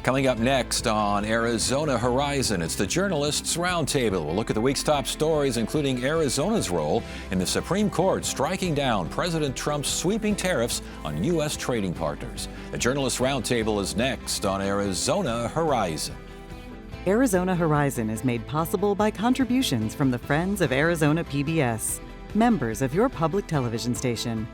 Coming up next on Arizona Horizon, it's the Journalists Roundtable. We'll look at the week's top stories, including Arizona's role in the Supreme Court striking down President Trump's sweeping tariffs on U.S. trading partners. The Journalists Roundtable is next on Arizona Horizon. Arizona Horizon is made possible by contributions from the Friends of Arizona PBS, members of your public television station.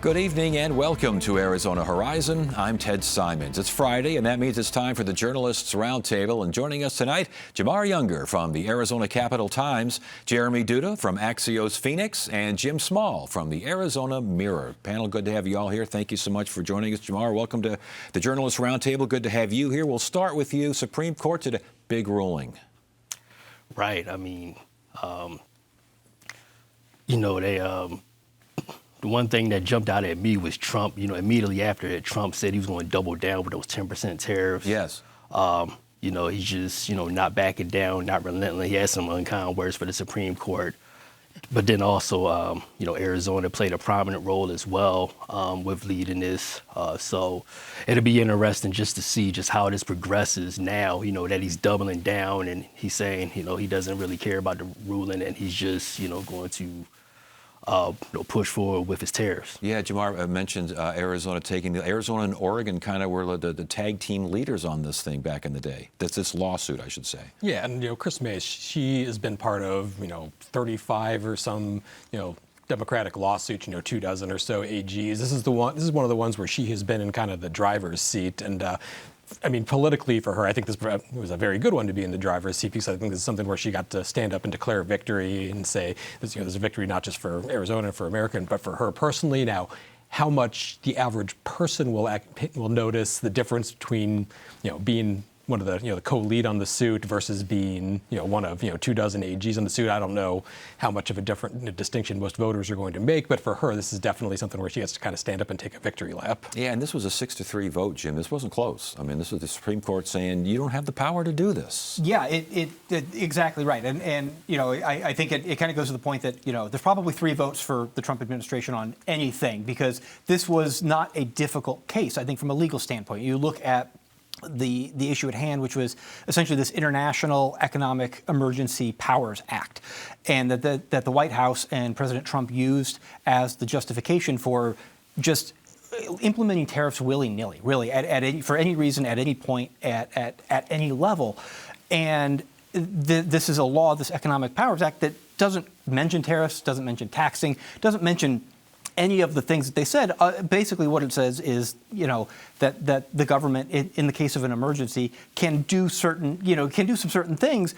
Good evening and welcome to Arizona Horizon. I'm Ted Simons. It's Friday, and that means it's time for the Journalists Roundtable. And joining us tonight, Jamar Younger from the Arizona Capital-Times, Jeremy Duda from Axios Phoenix, and Jim Small from the Arizona Mirror. Panel, good to have you all here. Thank you so much for joining us. Jamar, welcome to the Journalists Roundtable. Good to have you here. We'll start with you. Supreme Court today, big ruling. Right. I mean, the one thing that jumped out at me was Trump. Immediately after that, Trump said he was going to double down with those 10% tariffs. Yes. He's just, not backing down, not relenting. He had some unkind words for the Supreme Court. But then also, Arizona played a prominent role as well with leading this. So it'll be interesting just to see just how this progresses now, that he's doubling down and he's saying, he doesn't really care about the ruling and he's just, going to push forward with his tariffs. Yeah, Jamar mentioned Arizona Arizona and Oregon kind of were the tag team leaders on this thing back in the day. That's this lawsuit, I should say. Yeah, and Chris May, she has been part of 35 or some Democratic lawsuits, 24 or so AGs. This is one of the ones where she has been in kind of the driver's seat, and politically for her, I think this was a very good one to be in the driver's seat because I think this is something where she got to stand up and declare victory and say, there's a victory not just for Arizona and for America, but for her personally. Now, how much the average person will notice the difference between, being one of the co-lead on the suit versus being, one of, 24 AGs on the suit. I don't know how much of a different distinction most voters are going to make, but for her, this is definitely something where she has to kind of stand up and take a victory lap. Yeah, and this was a 6-3 vote, Jim. This wasn't close. I mean, this was the Supreme Court saying you don't have the power to do this. Yeah, it exactly right. And I think it kind of goes to the point that, there's probably 3 votes for the Trump administration on anything because this was not a difficult case, I think, from a legal standpoint. You look at the issue at hand, which was essentially this International Economic Emergency Powers Act, and that the White House and President Trump used as the justification for just implementing tariffs willy-nilly, really, for any reason, at any point, at any level. And this is a law, this Economic Powers Act, that doesn't mention tariffs, doesn't mention taxing, doesn't mention any of the things that they said. Basically what it says is, that the government, in the case of an emergency, can do some certain things,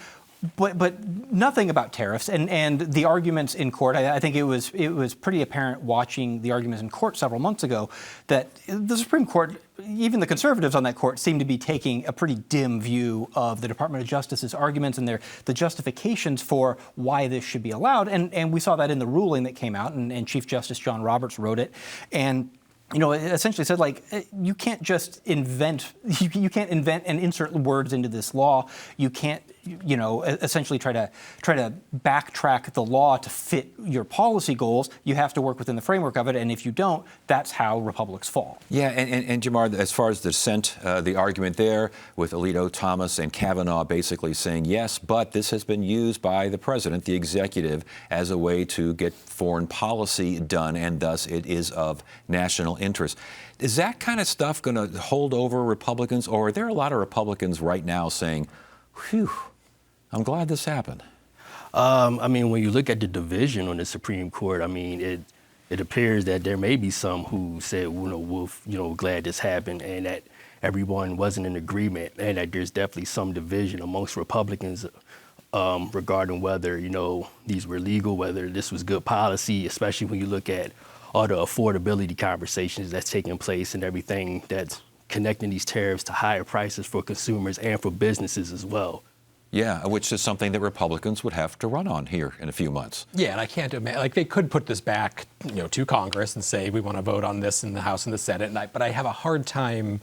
but nothing about tariffs. And the arguments in court, I think it was pretty apparent watching the arguments in court several months ago that the Supreme Court, even the conservatives on that court, seem to be taking a pretty dim view of the Department of Justice's arguments and the justifications for why this should be allowed. And we saw that in the ruling that came out, and Chief Justice John Roberts wrote it. And it essentially said, you can't just invent, you can't invent and insert words into this law. You can't, essentially try to backtrack the law to fit your policy goals. You have to work within the framework of it, and if you don't, that's how republics fall. Yeah, and Jamar, as far as the dissent, the argument there with Alito, Thomas, and Kavanaugh basically saying yes, but this has been used by the president, the executive, as a way to get foreign policy done, and thus it is of national interest. Is that kind of stuff going to hold over Republicans, or are there a lot of Republicans right now saying, whew, I'm glad this happened? When you look at the division on the Supreme Court, it appears that there may be some who said, we're glad this happened, and that everyone wasn't in agreement, and that there's definitely some division amongst Republicans regarding whether, these were legal, whether this was good policy, especially when you look at all the affordability conversations that's taking place and everything that's connecting these tariffs to higher prices for consumers and for businesses as well. Yeah, which is something that Republicans would have to run on here in a few months. Yeah, and I can't imagine, they could put this back, to Congress and say, we want to vote on this in the House and the Senate, but I have a hard time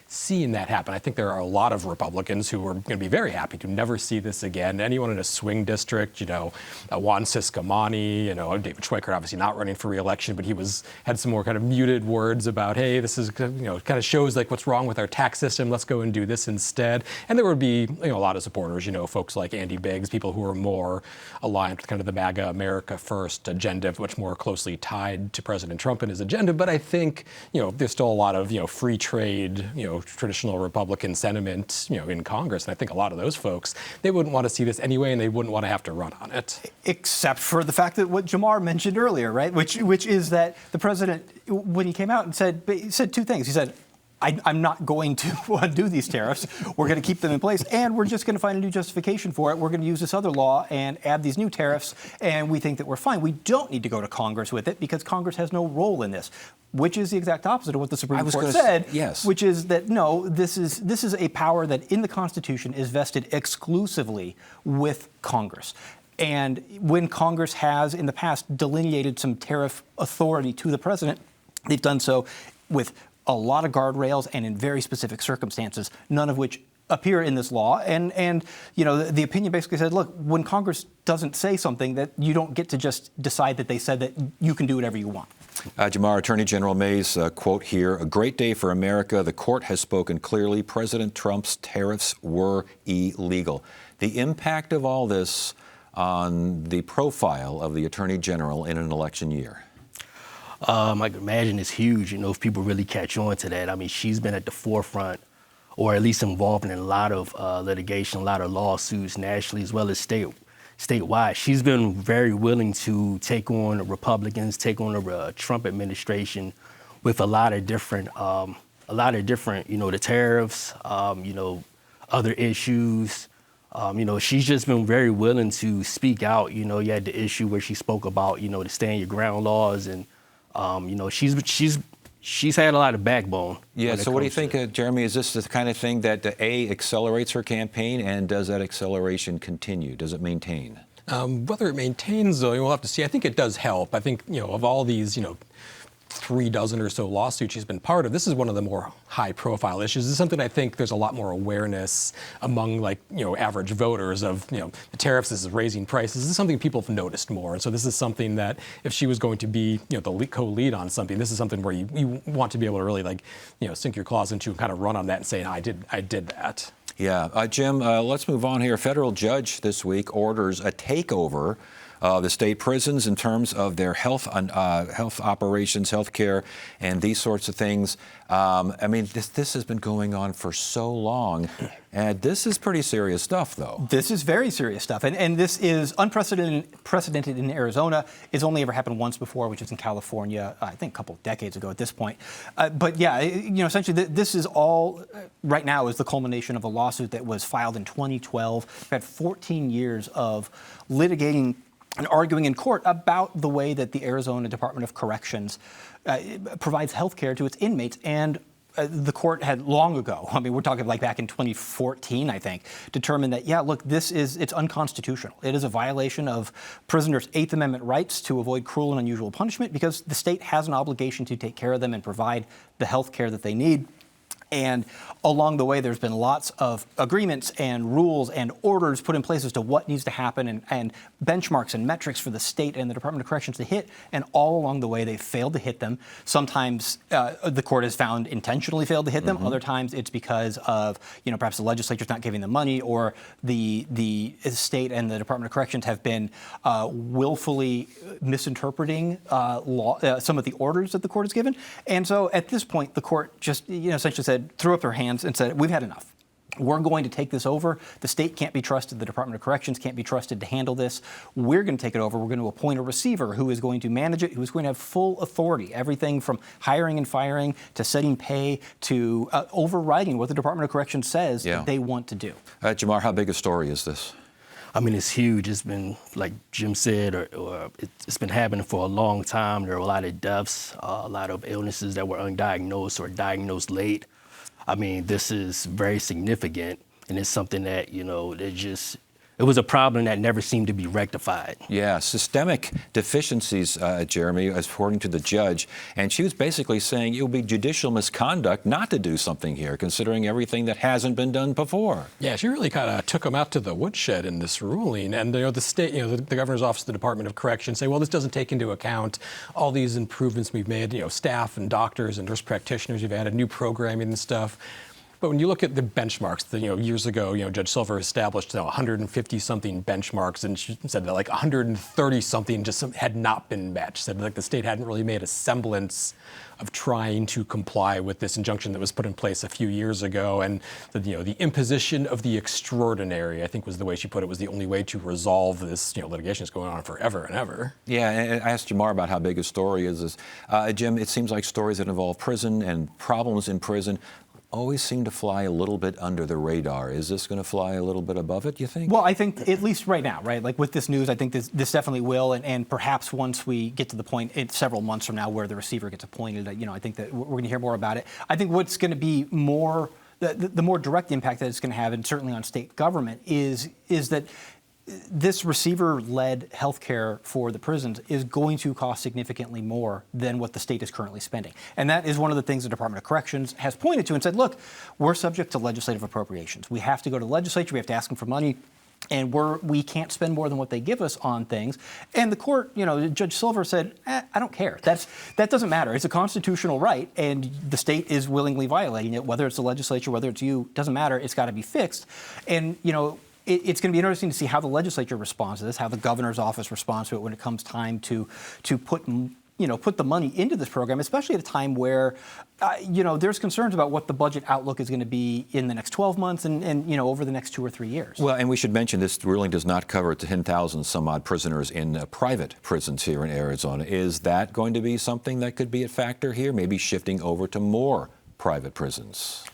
seeing that happen. I think there are a lot of Republicans who are going to be very happy to never see this again. Anyone in a swing district, Juan Ciscomani, David Schweikert obviously not running for re-election, but he had some more kind of muted words about, hey, this is, kind of shows like what's wrong with our tax system. Let's go and do this instead. And there would be, a lot of supporters, folks like Andy Biggs, people who are more aligned with kind of the MAGA America First agenda, much more closely tied to President Trump and his agenda. But I think, there's still a lot of, free trade, traditional Republican sentiment, in Congress. And I think a lot of those folks, they wouldn't want to see this anyway, and they wouldn't want to have to run on it. Except for the fact that what Jamar mentioned earlier, right? Which is that the president, when he came out and said two things. He said, I'm not going to undo these tariffs. We're going to keep them in place, and we're just going to find a new justification for it. We're going to use this other law and add these new tariffs, and we think that we're fine. We don't need to go to Congress with it because Congress has no role in this, which is the exact opposite of what the Supreme Court said, yes. Which is that, no, this is a power that in the Constitution is vested exclusively with Congress. And when Congress has, in the past, delineated some tariff authority to the president, they've done so with a lot of guardrails and in very specific circumstances, none of which appear in this law. And the opinion basically said, look, when Congress doesn't say something, that you don't get to just decide that they said that you can do whatever you want. Jamar, Attorney General May's quote here, "A great day for America. The court has spoken clearly. President Trump's tariffs were illegal." The impact of all this on the profile of the Attorney General in an election year? I can imagine it's huge, if people really catch on to that. I mean, she's been at the forefront, or at least involved in a lot of litigation, a lot of lawsuits nationally as well as statewide. She's been very willing to take on Republicans, take on the Trump administration with a lot of different, the tariffs, other issues. She's just been very willing to speak out. You had the issue where she spoke about, the stand your ground laws, and she's had a lot of backbone. Yeah. So what do you think, Jeremy? Is this the kind of thing that accelerates her campaign, and does that acceleration continue? Does it maintain? Whether it maintains, though, we'll have to see. I think it does help. I think of all these, 36 or so lawsuits she's been part of, this is one of the more high-profile issues. This is something I think there's a lot more awareness among, average voters of, the tariffs, this is raising prices. This is something people have noticed more. And so this is something that if she was going to be, the co-lead on something, this is something where you want to be able to really, sink your claws into and kind of run on that and say, I did that. Yeah. Jim, let's move on here. A federal judge this week orders a takeover the state prisons in terms of their health operations, health care, and these sorts of things. I mean, this has been going on for so long, and this is pretty serious stuff, though. This is very serious stuff, and this is unprecedented in Arizona. It's only ever happened once before, which is in California, I think a couple of decades ago at this point. But yeah, essentially this is all right now is the culmination of a lawsuit that was filed in 2012. We've had 14 years of litigating and arguing in court about the way that the Arizona Department of Corrections provides health care to its inmates. And the court had long ago, I mean, we're talking like back in 2014, I think, determined that, yeah, look, it's unconstitutional. It is a violation of prisoners' Eighth Amendment rights to avoid cruel and unusual punishment because the state has an obligation to take care of them and provide the health care that they need. And along the way, there's been lots of agreements and rules and orders put in place as to what needs to happen and benchmarks and metrics for the state and the Department of Corrections to hit. And all along the way, they've failed to hit them. Sometimes the court has found intentionally failed to hit them. Other times it's because of, perhaps the legislature's not giving them money, or the state and the Department of Corrections have been willfully misinterpreting some of the orders that the court has given. And so at this point, the court just, essentially said, threw up their hands and said, we've had enough. We're going to take this over. The state can't be trusted. The Department of Corrections can't be trusted to handle this. We're going to take it over. We're going to appoint a receiver who is going to manage it, who is going to have full authority, everything from hiring and firing to setting pay to overriding what the Department of Corrections says that they want to do. Jamar, how big a story is this? I mean, it's huge. It's been, like Jim said, or it's been happening for a long time. There are a lot of deaths, a lot of illnesses that were undiagnosed or diagnosed late. I mean, this is very significant, and it's something that, it was a problem that never seemed to be rectified. Yeah, systemic deficiencies, Jeremy, according to the judge. And she was basically saying it would be judicial misconduct not to do something here, considering everything that hasn't been done before. Yeah, she really kind of took them out to the woodshed in this ruling. And the state, the governor's office, the Department of Corrections say, well, this doesn't take into account all these improvements we've made, staff and doctors and nurse practitioners, you've added new programming and stuff. But when you look at the benchmarks, years ago, Judge Silver established 150-something benchmarks, and she said that like 130-something just had not been met. She said like the state hadn't really made a semblance of trying to comply with this injunction that was put in place a few years ago, and the imposition of the extraordinary, I think was the way she put it, was the only way to resolve this litigation that's going on forever and ever. Yeah, and I asked Jamar about how big his story is. Jim, it seems like stories that involve prison and problems in prison always seem to fly a little bit under the radar. Is this going to fly a little bit above it, you think? Well, I think at least right now, right? Like with this news, I think this definitely will, and perhaps once we get to the point several months from now where the receiver gets appointed, I think that we're going to hear more about it. I think what's going to be more, the more direct impact that it's going to have, and certainly on state government, is that this receiver-led healthcare for the prisons is going to cost significantly more than what the state is currently spending. And that is one of the things the Department of Corrections has pointed to and said, look, we're subject to legislative appropriations. We have to go to the legislature, we have to ask them for money, and we can't spend more than what they give us on things. And the court, Judge Silver said, I don't care. That doesn't matter. It's a constitutional right, and the state is willingly violating it, whether it's the legislature, whether it's you, doesn't matter. It's got to be fixed. And, it's going to be interesting to see how the legislature responds to this, how the governor's office responds to it when it comes time to put the money into this program, especially at a time where, there's concerns about what the budget outlook is going to be in the next 12 months and over the next 2 or 3 years. Well, and we should mention this ruling does not cover 10,000 some odd prisoners in private prisons here in Arizona. Is that going to be something that could be a factor here, maybe shifting over to more private prisons?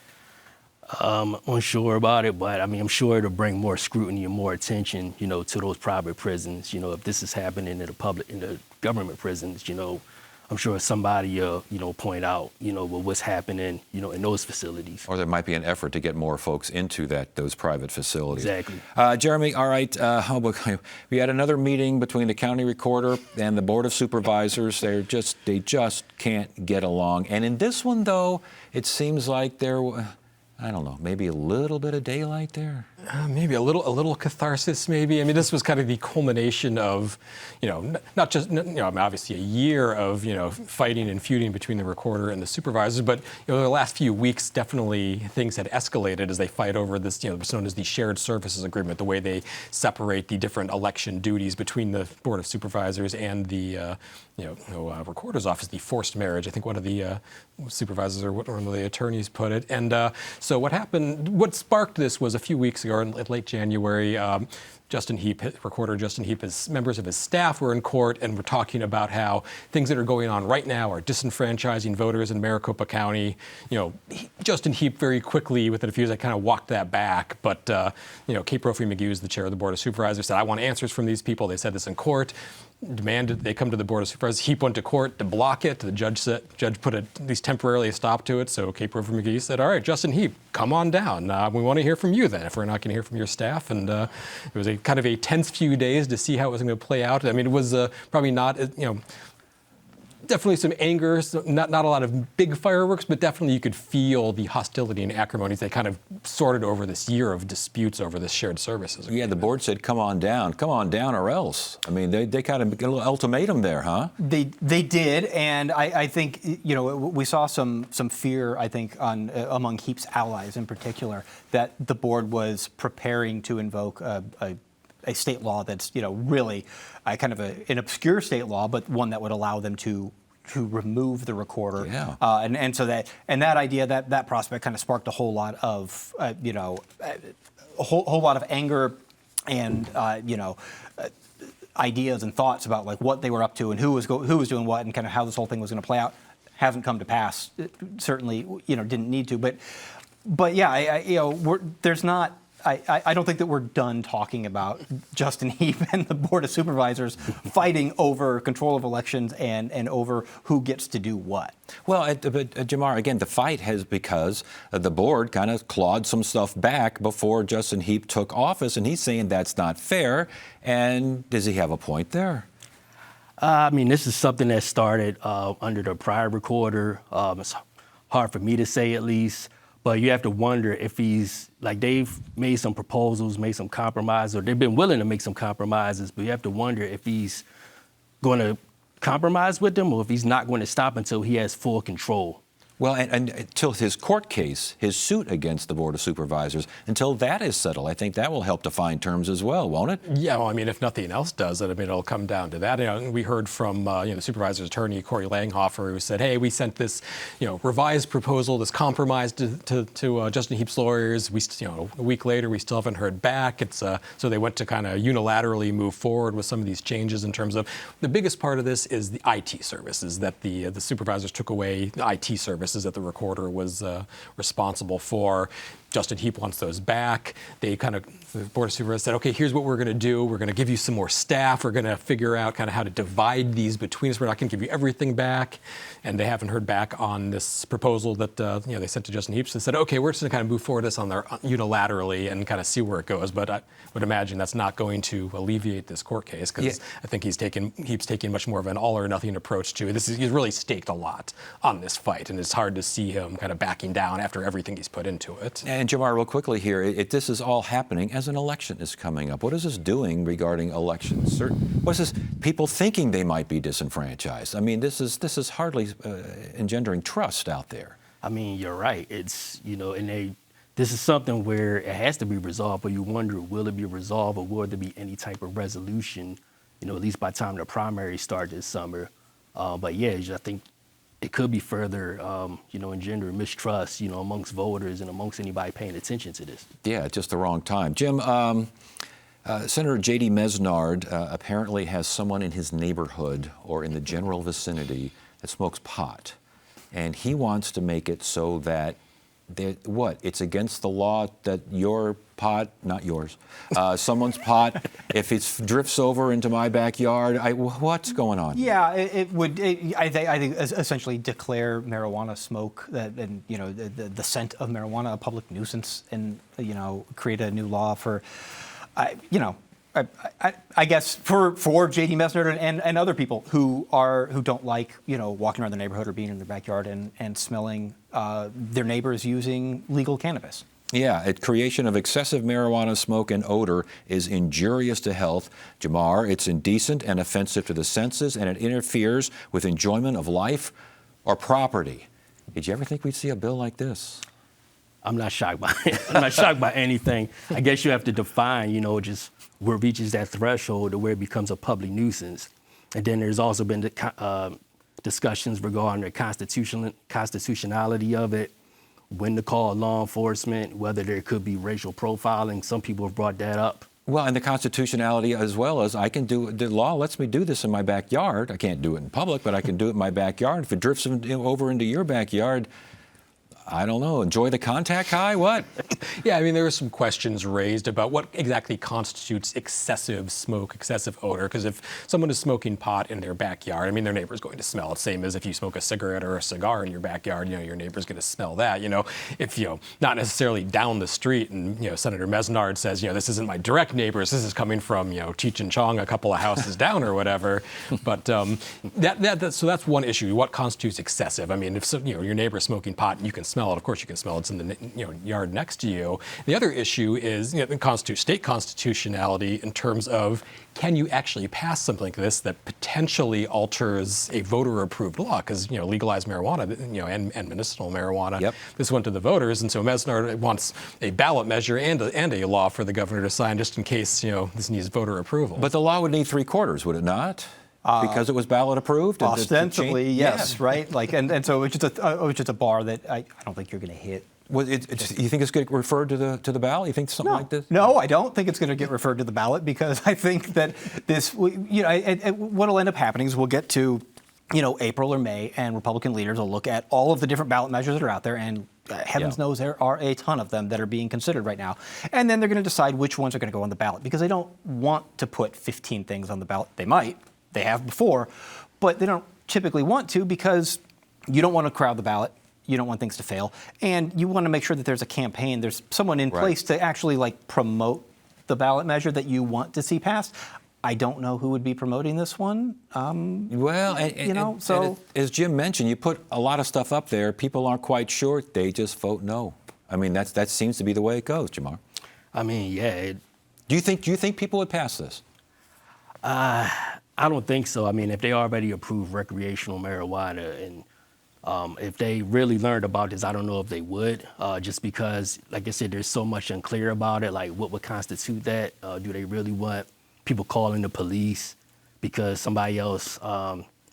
Unsure about it, but I'm sure it'll bring more scrutiny and more attention, to those private prisons. If this is happening in the government prisons, I'm sure somebody point out, what's happening, in those facilities. Or there might be an effort to get more folks into those private facilities. Exactly. Jeremy, all right, we had another meeting between the county recorder and the Board of Supervisors. They just can't get along. And in this one, though, it seems like I don't know, maybe a little bit of daylight there? Maybe a little catharsis, maybe. This was kind of the culmination of, not just, obviously a year of, fighting and feuding between the recorder and the supervisors, but, the last few weeks, definitely things had escalated as they fight over this, what's known as the shared services agreement, the way they separate the different election duties between the Board of Supervisors and the, recorder's office, the forced marriage. I think one of the supervisors or one of the attorneys put it. And so what sparked this was a few weeks ago, in late January, Justin Heap, Recorder Justin Heap, members of his staff were in court and were talking about how things that are going on right now are disenfranchising voters in Maricopa County. Justin Heap very quickly, within a few years, kind of walked that back. But, Kate Brophy-McGee is the chair of the Board of Supervisors, said, I want answers from these people. They said this in court. Demanded they come to the Board of Supervisors. Heap went to court to block it. The judge put at least temporarily a stop to it. So Kate Brophy-McGee said, all right, Justin Heap, come on down. We want to hear from you then, if we're not going to hear from your staff. And it was a kind of a tense few days to see how it was going to play out. It was probably not, definitely some anger, not a lot of big fireworks, but definitely you could feel the hostility and acrimony they kind of sorted over this year of disputes over this shared services agreement. Yeah, the board said, come on down or else. They kind of got a little ultimatum there, huh? They did, and I think, we saw some fear, I think, among Heap's allies in particular, that the board was preparing to invoke a state law that's, really kind of an obscure state law, but one that would allow them to remove the recorder. Yeah. And so that idea, that prospect kind of sparked a whole lot of, a whole lot of anger and, ideas and thoughts about like what they were up to and who was doing what and kind of how this whole thing was going to play out. Hasn't come to pass. It certainly, didn't need to. But yeah, there's not I don't think that we're done talking about Justin Heap and the Board of Supervisors fighting over control of elections and over who gets to do what. Well, but Jamar, again, the fight has because the board kind of clawed some stuff back before Justin Heap took office, and he's saying that's not fair. And does he have a point there? I mean, this is something that started under the prior recorder. It's hard for me to say, at least. But you have to wonder if he's, like, they've made some proposals, made some compromises, or they've been willing to make some compromises, but you have to wonder if he's going to compromise with them or if he's not going to stop until he has full control. Well, and until his court case, his suit against the Board of Supervisors, until that is settled, I think that will help define terms as well, won't it? Yeah, well, I mean, if nothing else does, I mean, it'll come down to that. You know, we heard from the supervisor's attorney, Corey Langhofer, who said, hey, we sent this, revised proposal, this compromise to Justin Heap's lawyers. We, a week later, we still haven't heard back. It's so they went to kind of unilaterally move forward with some of these changes in terms of the biggest part of this is the IT services that the supervisors took away, the IT services that the recorder was responsible for. Justin Heap wants those back. The Board of Supervisors said, okay, here's what we're going to do. We're going to give you some more staff. We're going to figure out kind of how to divide these between us. We're not going to give you everything back. And they haven't heard back on this proposal that they sent to Justin Heap. So they said, okay, we're just going to kind of move forward this on their unilaterally and kind of see where it goes. But I would imagine that's not going to alleviate this court case because I think Heap's taking much more of an all or nothing approach to it. He's really staked a lot on this fight, and it's hard to see him kind of backing down after everything he's put into it. And Jamar, real quickly here, this is all happening as an election is coming up. What is this doing regarding elections? What is this? People thinking they might be disenfranchised. I mean, this is hardly engendering trust out there. I mean, you're right. It's, this is something where it has to be resolved, but you wonder, will it be resolved or will there be any type of resolution, at least by the time the primaries start this summer. But yeah, I think it could be further, engender mistrust, amongst voters and amongst anybody paying attention to this. Yeah, just the wrong time. Jim, Senator J.D. Mesnard apparently has someone in his neighborhood or in the general vicinity that smokes pot. And he wants to make it so that, it's against the law that your pot, not yours, someone's pot, if it drifts over into my backyard, what's going on? Yeah, it would. I think essentially declare marijuana smoke and the scent of marijuana a public nuisance, and create a new law for, I guess for J.D. Mesnard and other people who don't like walking around their neighborhood or being in their backyard and smelling their neighbors using legal cannabis. Yeah, creation of excessive marijuana smoke and odor is injurious to health. Jamar, it's indecent and offensive to the senses, and it interferes with enjoyment of life or property. Did you ever think we'd see a bill like this? I'm not shocked by it. I'm not shocked by anything. I guess you have to define, just where it reaches that threshold or where it becomes a public nuisance. And then there's also been discussions regarding the constitutionality of it, when to call law enforcement, whether there could be racial profiling. Some people have brought that up. Well, and the constitutionality as well as the law lets me do this in my backyard. I can't do it in public, but I can do it in my backyard. If it drifts over into your backyard, I don't know, enjoy the contact high? What? Yeah, I mean, there were some questions raised about what exactly constitutes excessive smoke, excessive odor, because if someone is smoking pot in their backyard, I mean, their neighbor's going to smell it. Same as if you smoke a cigarette or a cigar in your backyard, your neighbor's going to smell that. If, not necessarily down the street, and, Senator Mesnard says, this isn't my direct neighbors, this is coming from, Cheech and Chong, a couple of houses down or whatever. But so that's one issue. What constitutes excessive? I mean, if your neighbor's smoking pot and you can smell it, of course you can smell it. It's in the yard next to you. The other issue is state constitutionality in terms of, can you actually pass something like this that potentially alters a voter-approved law? Because legalized marijuana, and medicinal marijuana, Yep. This went to the voters, and so Mesnard wants a ballot measure and a law for the governor to sign, just in case this needs voter approval. But the law would need 3/4, would it not? Because it was ballot approved? Ostensibly, yes, Yeah. right? And so it's just a bar that I don't think you're going to hit. You think it's going to get referred to the ballot? You think something like this? No, I don't think it's going to get referred to the ballot, because I think that this, what'll end up happening is we'll get to April or May, and Republican leaders will look at all of the different ballot measures that are out there, and heavens knows there are a ton of them that are being considered right now. And then they're going to decide which ones are going to go on the ballot, because they don't want to put 15 things on the ballot. They might, they have before, but they don't typically want to, because you don't want to crowd the ballot. You don't want things to fail, and you want to make sure that there's a campaign, there's someone in place to actually promote the ballot measure that you want to see passed. I don't know who would be promoting this one. Well, and as Jim mentioned, you put a lot of stuff up there. People aren't quite sure. They just vote no. I mean, that seems to be the way it goes, Jamar. I mean, yeah. Do you think people would pass this? I don't think so. I mean, if they already approved recreational marijuana, and if they really learned about this, I don't know if they would, just because, like I said, there's so much unclear about it. Like, what would constitute that? Do they really want people calling the police because somebody else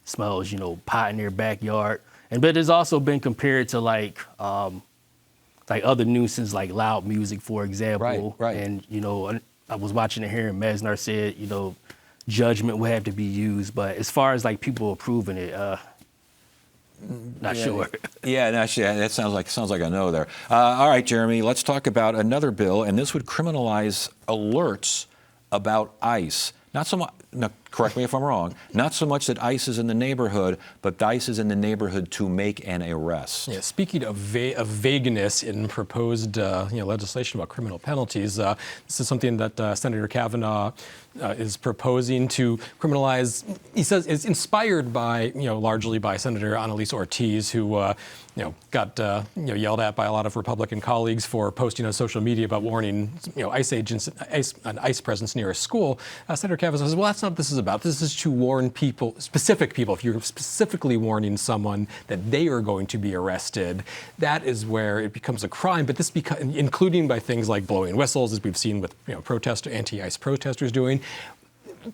smells, pot in their backyard? But it's also been compared to like other nuisances, like loud music, for example. Right. And I was watching it here, and Mesner said, judgment would have to be used. But as far as like people approving it, not sure. Yeah, that sounds like a no there. All right, Jeremy, let's talk about another bill, and this would criminalize alerts about ICE. Not so much, now, correct me if I'm wrong, not so much that ICE is in the neighborhood, but ICE is in the neighborhood to make an arrest. Yeah, speaking of vagueness in proposed legislation about criminal penalties, this is something that Senator Kavanaugh is proposing to criminalize. He says it's inspired by, largely by Senator Annalise Ortiz, who got yelled at by a lot of Republican colleagues for posting on social media about warning ICE agents, an ICE presence near a school. Senator Kavanaugh says, well, that's not what this is about. This is to warn people, specific people. If you're specifically warning someone that they are going to be arrested, that is where it becomes a crime. But this including by things like blowing whistles, as we've seen with anti-ICE protesters doing.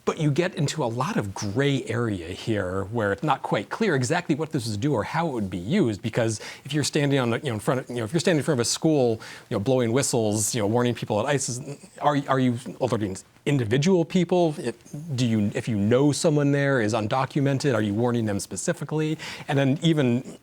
But you get into a lot of gray area here where it's not quite clear exactly what this would do or how it would be used. Because if you're standing on, if you're standing in front of a school, blowing whistles, warning people at ICE, are you alerting individual people? If you know someone there is undocumented, are you warning them specifically? And then even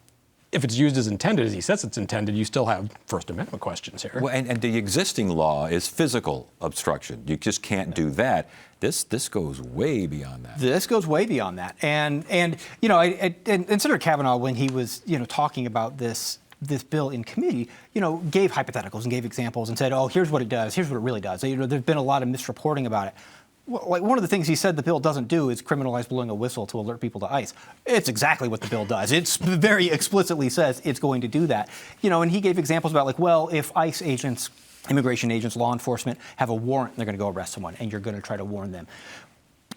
if it's used as intended, as he says it's intended, you still have First Amendment questions here. Well, and the existing law is physical obstruction. You just can't do that. This goes way beyond that. This goes way beyond that. And Senator Kavanaugh, when he was talking about this bill in committee, gave hypotheticals and gave examples and said, oh, here's what it does, here's what it really does. There's been a lot of misreporting about it. Like one of the things he said the bill doesn't do is criminalize blowing a whistle to alert people to ICE. It's exactly what the bill does. It very explicitly says it's going to do that. And he gave examples about if ICE agents, immigration agents, law enforcement have a warrant, they're going to go arrest someone, and you're going to try to warn them.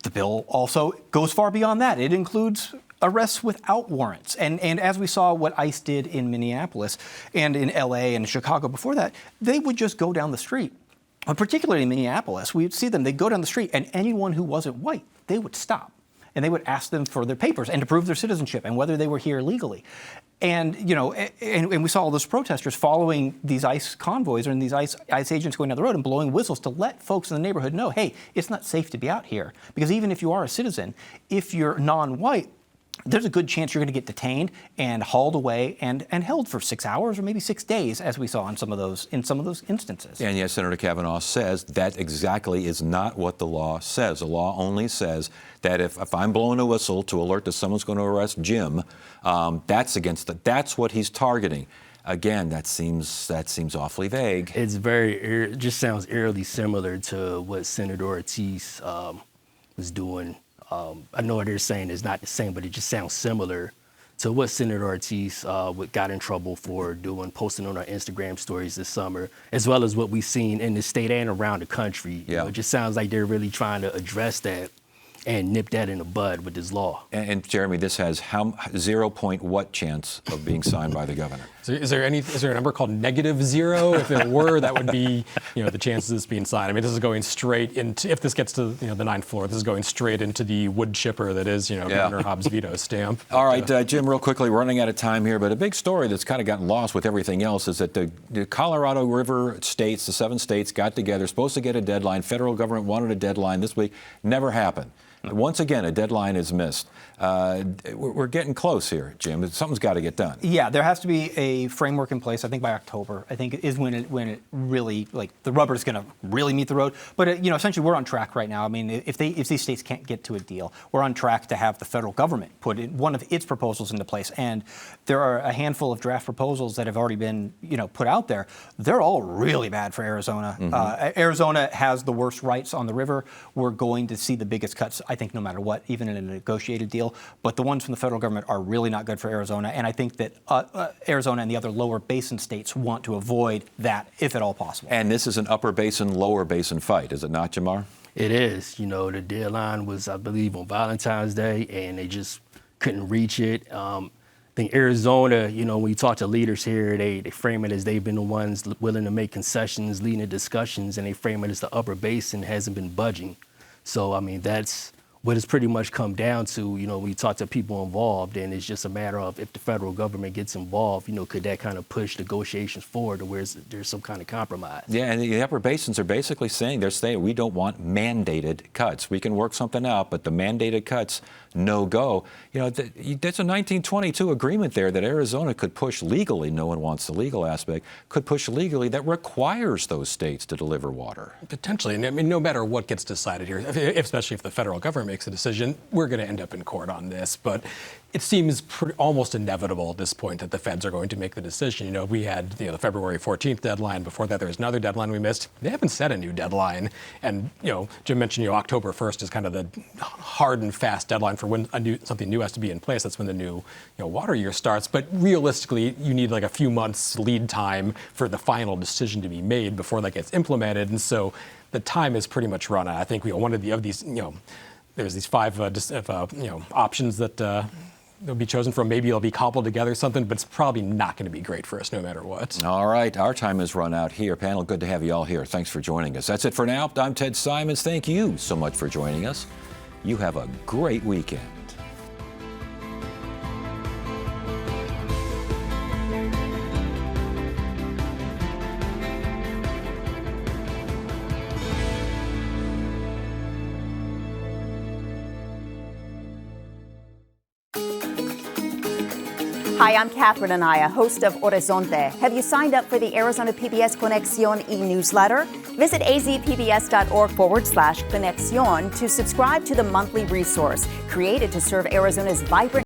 The bill also goes far beyond that. It includes arrests without warrants. And as we saw what ICE did in Minneapolis and in LA and Chicago before that, they would just go down the street. But particularly in Minneapolis, we'd see them, they'd go down the street, and anyone who wasn't white, they would stop. And they would ask them for their papers and to prove their citizenship and whether they were here legally. And, and we saw all those protesters following these ICE convoys and these ICE agents going down the road and blowing whistles to let folks in the neighborhood know, hey, it's not safe to be out here. Because even if you are a citizen, if you're non-white, there's a good chance you're going to get detained and hauled away and held for 6 hours or maybe 6 days, as we saw in some of those instances. And yet Senator Kavanaugh says that exactly is not what the law says. The law only says that if I'm blowing a whistle to alert that someone's going to arrest Jim, that's what he's targeting. Again, that seems awfully vague. It's it just sounds eerily similar to what Senator Ortiz was doing. I know they're saying it's not the same, but it just sounds similar to what Senator Ortiz got in trouble for doing, posting on our Instagram stories this summer, as well as what we've seen in the state and around the country. Yeah. It just sounds like they're really trying to address that and nip that in the bud with this law. And Jeremy, this has 0 point what chance of being signed by the governor? Is there a number called -0? If it were, that would be the chances of this being signed. I mean, this is going straight into, if this gets to the 9th floor, this is going straight into the wood chipper that is Governor Hobbs' veto stamp. All right, Jim, real quickly, running out of time here, but a big story that's kind of gotten lost with everything else is that the Colorado River states, the 7 states, got together, supposed to get a deadline. Federal government wanted a deadline this week, never happened. Once again, a deadline is missed. We're getting close here, Jim. Something's got to get done. Yeah, there has to be a framework in place. I think by October, I think is when it really, like, the rubber's going to really meet the road. But essentially, we're on track right now. I mean, if these states can't get to a deal, we're on track to have the federal government put one of its proposals into place. And there are a handful of draft proposals that have already been put out there. They're all really bad for Arizona. Arizona has the worst rights on the river. We're going to see the biggest cuts, I think, no matter what, even in a negotiated deal. But the ones from the federal government are really not good for Arizona. And I think that Arizona and the other lower basin states want to avoid that, if at all possible. And this is an upper basin, lower basin fight, is it not, Jamar? It is. The deadline was, I believe, on Valentine's Day, and they just couldn't reach it. I think Arizona, when you talk to leaders here, they frame it as they've been the ones willing to make concessions, leading the discussions, and they frame it as the upper basin hasn't been budging. So, I mean, that's what it's pretty much come down to, when you talk to people involved, and it's just a matter of if the federal government gets involved, could that kind of push negotiations forward to where there's some kind of compromise? Yeah, and the upper basins are basically saying, we don't want mandated cuts. We can work something out, but the mandated cuts, no go. There's a 1922 agreement there that Arizona could push legally. No one wants the legal aspect. Could push legally that requires those states to deliver water. Potentially. And I mean, no matter what gets decided here, especially if the federal government makes a decision, we're going to end up in court on this. But it seems almost inevitable at this point that the feds are going to make the decision. We had the February 14th deadline. Before that, there was another deadline we missed. They haven't set a new deadline. And Jim mentioned October 1st is kind of the hard and fast deadline for when something new has to be in place. That's when the new water year starts. But realistically, you need like a few months lead time for the final decision to be made before that gets implemented. And so the time is pretty much run out. I think one of these there's these 5 options that they'll be chosen from. Maybe it'll be cobbled together something, but it's probably not going to be great for us no matter what. All right, our time has run out here. Panel, good to have you all here. Thanks for joining us. That's it for now. I'm Ted Simons. Thank you so much for joining us. You have a great weekend. Hi, I'm Catherine Anaya, host of Horizonte. Have you signed up for the Arizona PBS Conexión e-newsletter? Visit azpbs.org/Conexión to subscribe to the monthly resource created to serve Arizona's vibrant